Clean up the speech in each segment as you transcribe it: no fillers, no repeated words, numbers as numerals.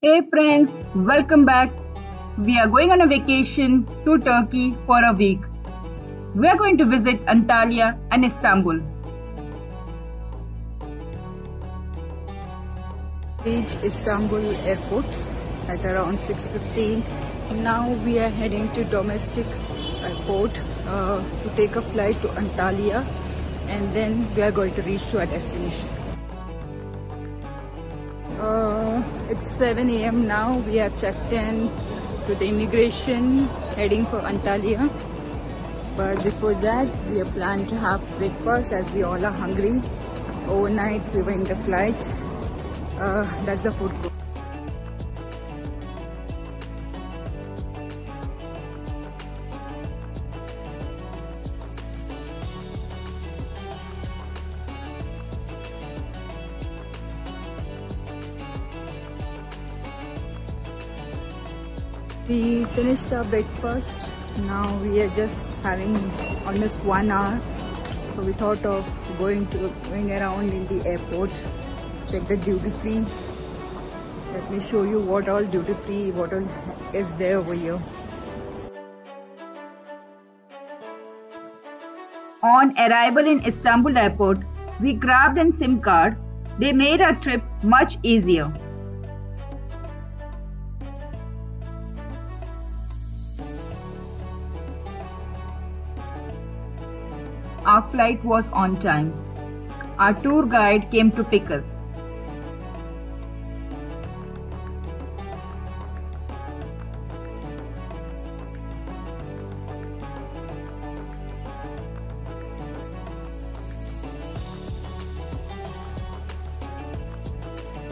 Hey friends, welcome back. We are going on a vacation to Turkey for a week. We are going to visit Antalya and Istanbul. Reach Istanbul airport at around 6:15. Now we are heading to domestic airport to take a flight to Antalya, and then we are going to reach to our destination. It's 7 a.m. now. We have checked in to the immigration, heading for Antalya. But before that, we are planning to have breakfast as we all are hungry. Overnight, we were in the flight. That's the food court. We finished our breakfast. Now we are just having almost 1 hour. So we thought of going around in the airport, check the duty free. Let me show you what all duty free, what all is there over here. On arrival in Istanbul airport, we grabbed a SIM card. They made our trip much easier. Our flight was on time. Our tour guide came to pick us.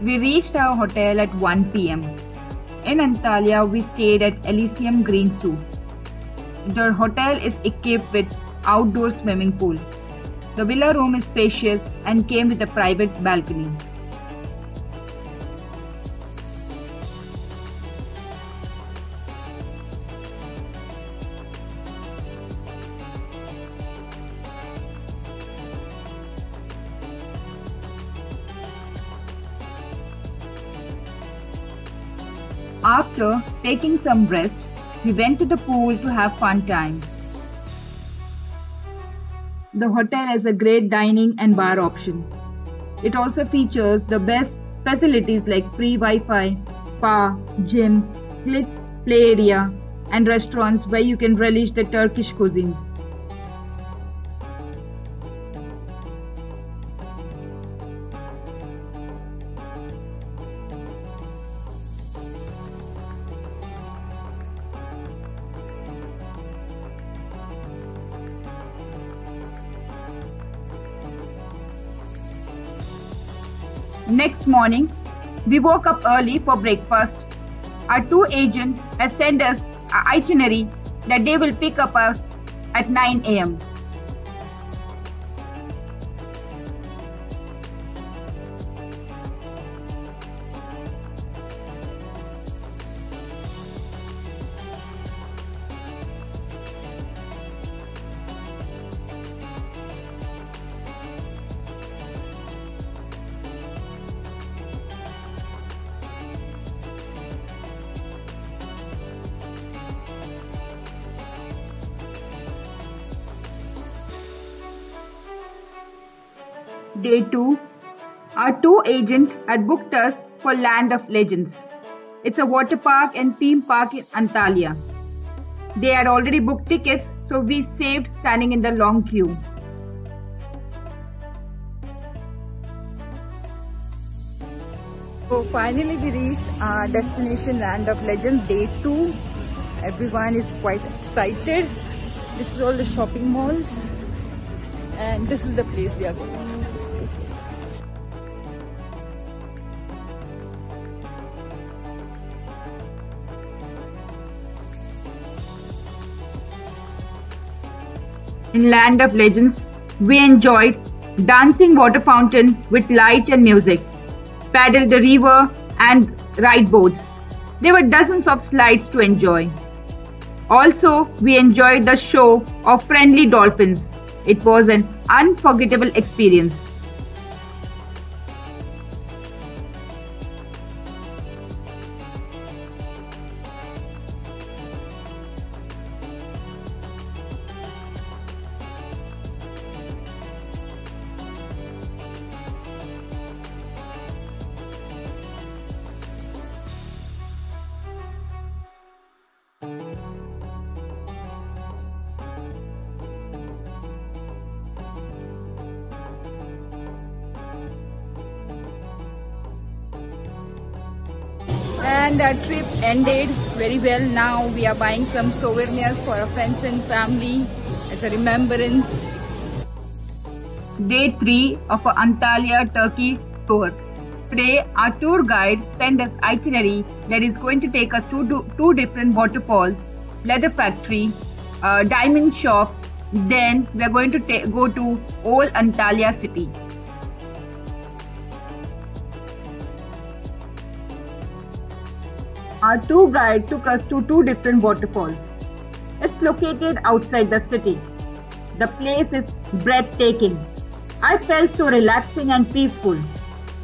We reached our hotel at 1 p.m. In Antalya, we stayed at Elysium Green Suites. The hotel is equipped with outdoor swimming pool. The villa room is spacious and came with a private balcony. After taking some rest, we went to the pool to have fun time. The hotel has a great dining and bar option. It also features the best facilities like free Wi-Fi, spa, gym, kids play area, and restaurants where you can relish the Turkish cuisines. Next morning, we woke up early for breakfast. Our tour agent has sent us an itinerary that they will pick up us at 9 a.m. Day 2, our tour agent had booked us for Land of Legends. It's a water park and theme park in Antalya. They had already booked tickets, so we saved standing in the long queue. So finally we reached our destination Land of Legends, day 2. Everyone is quite excited. This is all the shopping malls, and this is the place we are going. In Land of Legends, we enjoyed dancing water fountain with light and music, paddled the river and ride boats. There were dozens of slides to enjoy. Also, we enjoyed the show of friendly dolphins. It was an unforgettable experience. and our trip ended very well. Now we are buying some souvenirs for our friends and family as a remembrance. Day 3 of our Antalya, Turkey tour. Today, our tour guide sent us itinerary that is going to take us to two different waterfalls, leather factory, diamond shop. Then we are going to go to old Antalya city. Our tour guide took us to two different waterfalls. It's located outside the city. The place is breathtaking. I felt so relaxing and peaceful,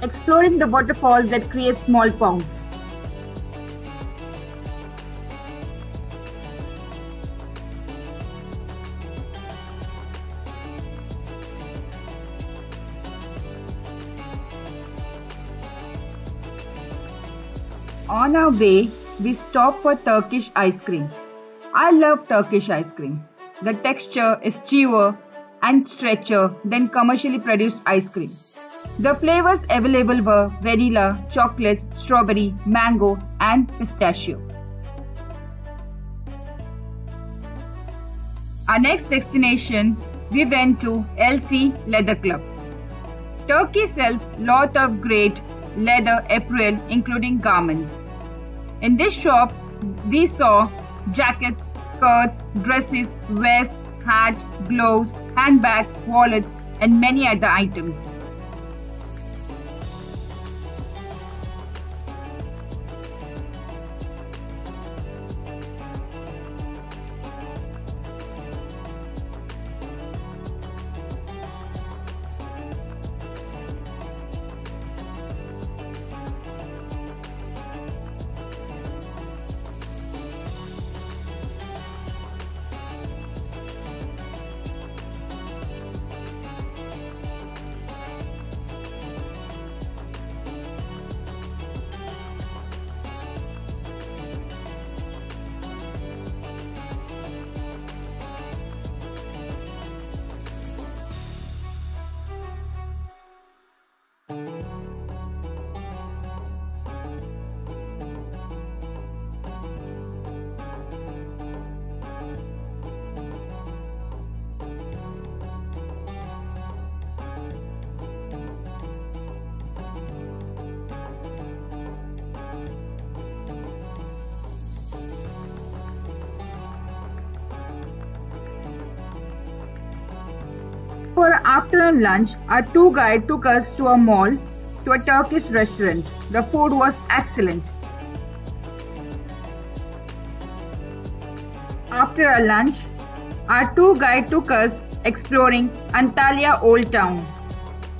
exploring the waterfalls that create small ponds. On our way, we stopped for Turkish ice cream. I love Turkish ice cream. The texture is chewer and stretchier than commercially produced ice cream. The flavors available were vanilla, chocolate, strawberry, mango, and pistachio. Our next destination, we went to LC Leather Club. Turkey sells lot of great leather apparel including garments. In this shop, we saw jackets, skirts, dresses, vests, hats, gloves, handbags, wallets, and many other items. For our afternoon lunch, our tour guide took us to a mall, to a Turkish restaurant. The food was excellent. After our lunch, our tour guide took us exploring Antalya Old Town.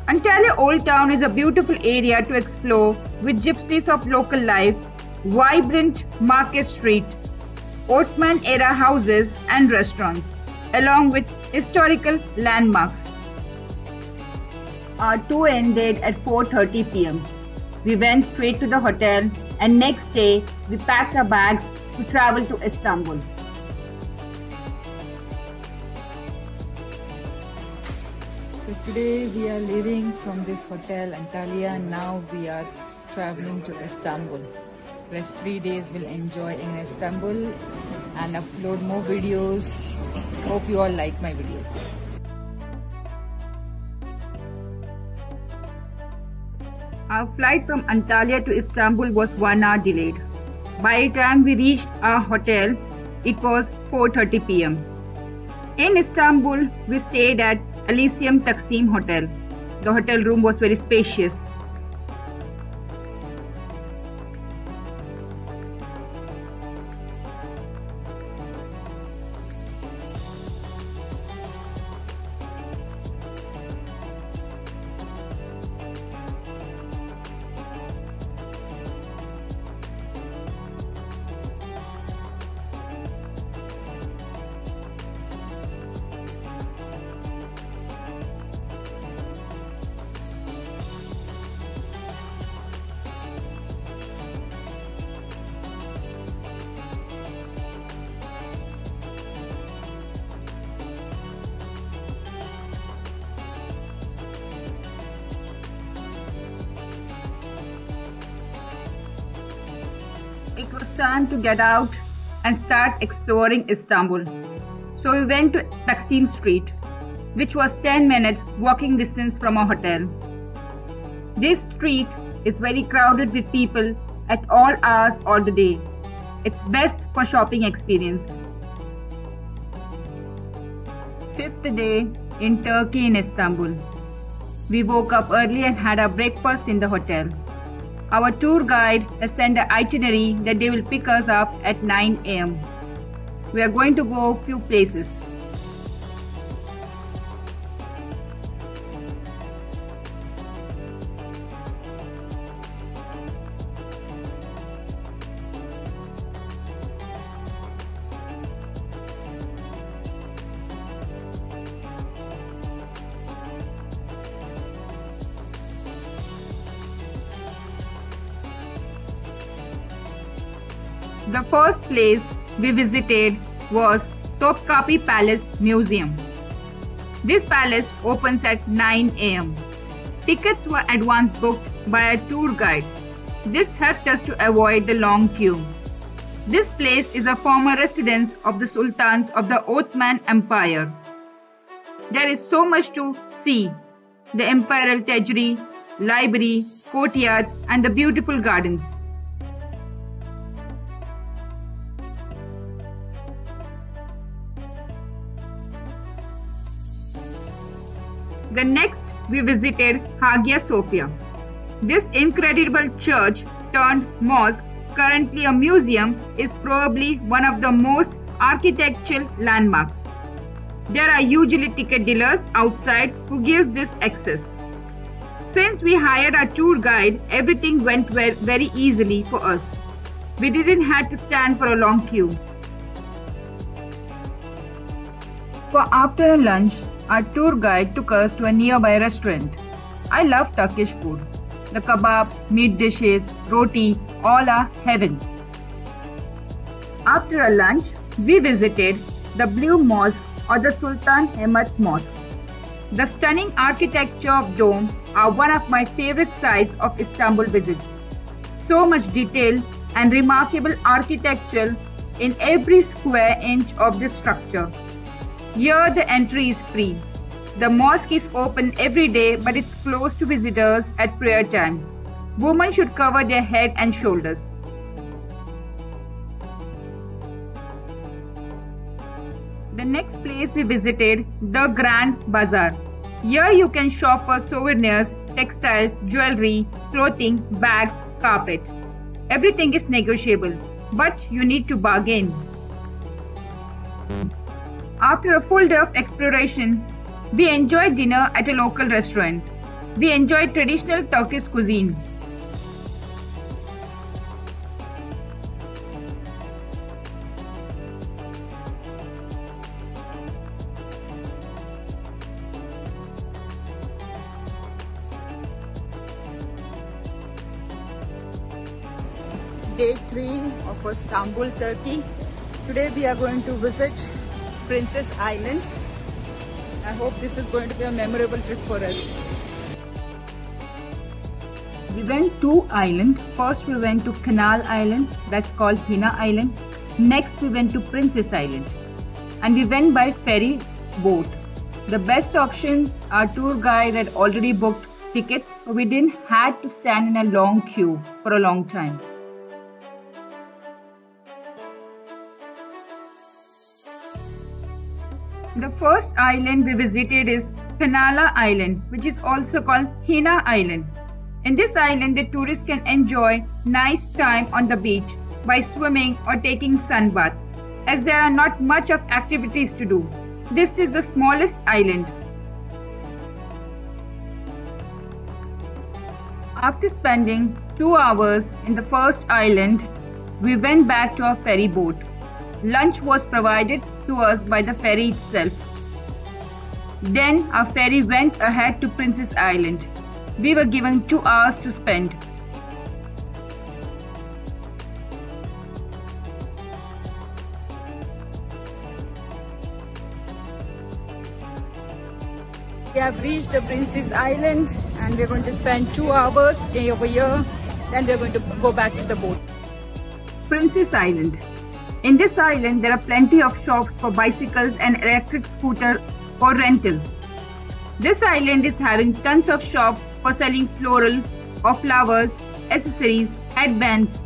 Antalya Old Town is a beautiful area to explore with gypsies of local life, vibrant market street, Ottoman era houses and restaurants, along with historical landmarks. Our tour ended at 4:30 p.m. We went straight to the hotel and next day we packed our bags to travel to Istanbul. So today we are leaving from this hotel Antalya and now we are traveling to Istanbul. Rest 3 days we'll enjoy in Istanbul and upload more videos. Hope you all like my videos. Our flight from Antalya to Istanbul was 1 hour delayed. By the time we reached our hotel, it was 4:30 p.m. In Istanbul, we stayed at Elysium Taksim Hotel. The hotel room was very spacious. it was time to get out and start exploring Istanbul. So we went to Taksim Street, which was 10 minutes walking distance from our hotel. This street is very crowded with people at all hours of the day. It's best for shopping experience. Fifth day in Turkey in Istanbul. We woke up early and had our breakfast in the hotel. Our tour guide has sent an itinerary that they will pick us up at 9 a.m. We are going to go a few places. The first place we visited was Topkapi Palace Museum. This palace opens at 9 a.m. Tickets were advance booked by a tour guide. This helped us to avoid the long queue. This place is a former residence of the Sultans of the Ottoman Empire. There is so much to see: the imperial treasury, library, courtyards, and the beautiful gardens. The next, we visited Hagia Sophia. This incredible church turned mosque, currently a museum, is probably one of the most architectural landmarks. There are usually ticket dealers outside who gives this access. Since we hired a tour guide, everything went very easily for us. We didn't have to stand for a long queue. For after lunch, our tour guide took us to a nearby restaurant. I love Turkish food. The kebabs, meat dishes, roti, all are heaven. After a lunch, we visited the Blue Mosque or the Sultan Ahmet Mosque. The stunning architecture of dome are one of my favorite sites of Istanbul visits. So much detail and remarkable architecture in every square inch of this structure. Here the entry is free. The mosque is open every day, but it's closed to visitors at prayer time. Women should cover their head and shoulders. The next place we visited, the Grand Bazaar. Here you can shop for souvenirs, textiles, jewelry, clothing, bags, carpet. Everything is negotiable, but you need to bargain. After a full day of exploration, we enjoyed dinner at a local restaurant. We enjoyed traditional Turkish cuisine. Day 3 of Istanbul, Turkey. Today we are going to visit Princess Island. I hope this is going to be a memorable trip for us. We went to islands. First we went to Canal Island, that's called Hina Island. Next we went to Princess Island. And we went by ferry boat. The best option, our tour guide had already booked tickets, so we didn't have to stand in a long queue for a long time. The first island we visited is Penala Island, which is also called Hina Island. In this island, the tourists can enjoy nice time on the beach by swimming or taking sunbath, as there are not much of activities to do. This is the smallest island. After spending 2 hours in the first island, we went back to our ferry boat. Lunch was provided to us by the ferry itself. Then our ferry went ahead to Princess Island. We were given 2 hours to spend. We have reached the Princess Island and we're going to spend 2 hours staying over here. Then we're going to go back to the boat. Princess Island. In this island, there are plenty of shops for bicycles and electric scooter for rentals. This island is having tons of shops for selling floral or flowers, accessories, headbands.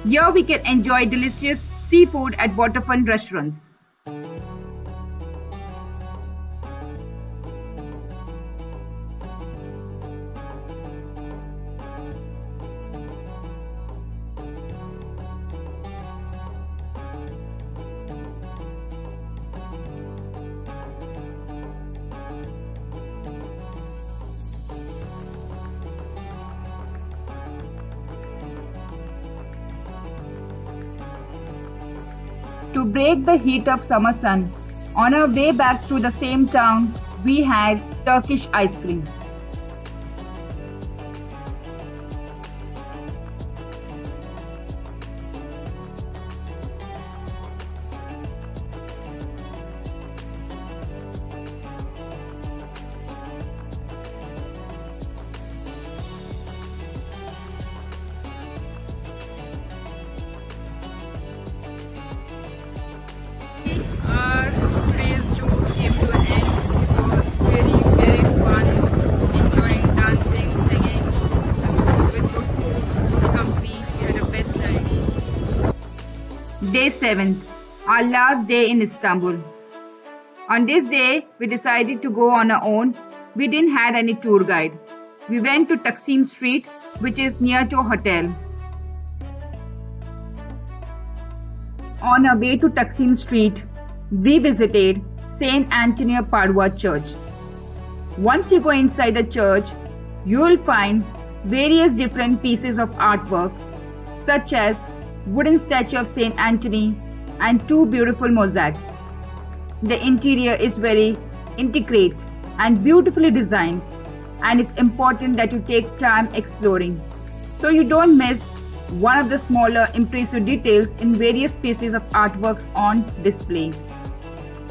Here we can enjoy delicious seafood at waterfront restaurants. To break the heat of summer sun, on our way back through the same town, we had Turkish ice cream. Our race came to an end. It was very fun, enjoying dancing, singing, of course with good food, good company. We had the best time. Day 7, our last day in Istanbul. On this day, we decided to go on our own. We didn't have any tour guide. We went to Taksim Street, which is near to a hotel. On our way to Taksim Street, we visited St. Anthony of Padua Church. Once you go inside the church, you will find various different pieces of artwork, such as wooden statue of St. Anthony and 2 beautiful mosaics. The interior is very intricate and beautifully designed, and it's important that you take time exploring, so you don't miss one of the smaller impressive details in various pieces of artworks on display.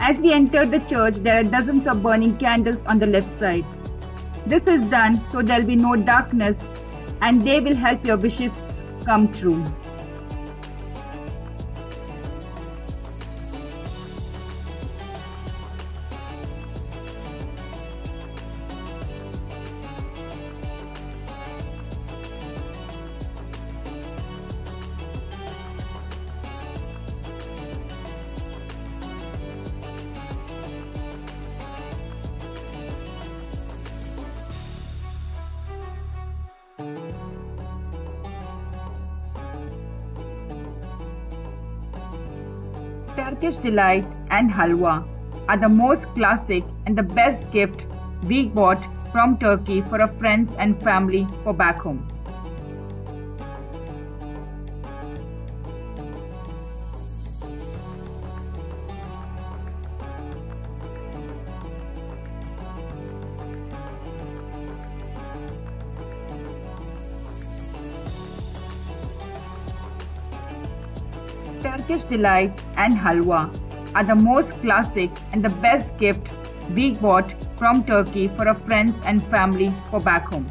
As we enter the church, there are dozens of burning candles on the left side. This is done so there will be no darkness, and they will help your wishes come true. Turkish delight and halwa are the most classic and the best gift we bought from Turkey for our friends and family for back home. Turkish delight and halwa are the most classic and the best gift we bought from Turkey for our friends and family for back home.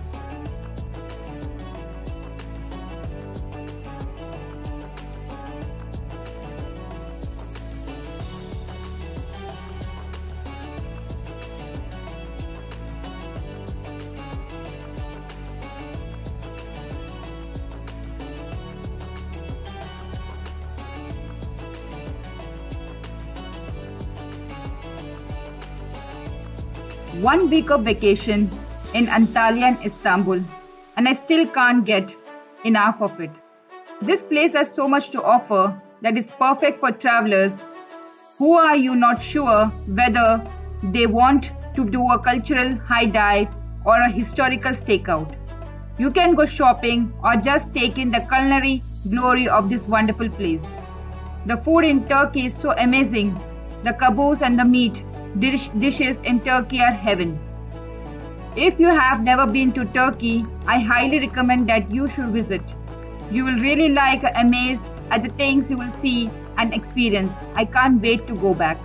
One week of vacation in Antalya and Istanbul, and I still can't get enough of it. This place has so much to offer that is perfect for travelers who are you not sure whether they want to do a cultural high dive or a historical stakeout. You can go shopping or just take in the culinary glory of this wonderful place. The food in Turkey is so amazing. The kaboos and the meat dishes in Turkey are heaven. If you have never been to Turkey, I highly recommend that you should visit. You will really amazed at the things you will see and experience. I can't wait to go back.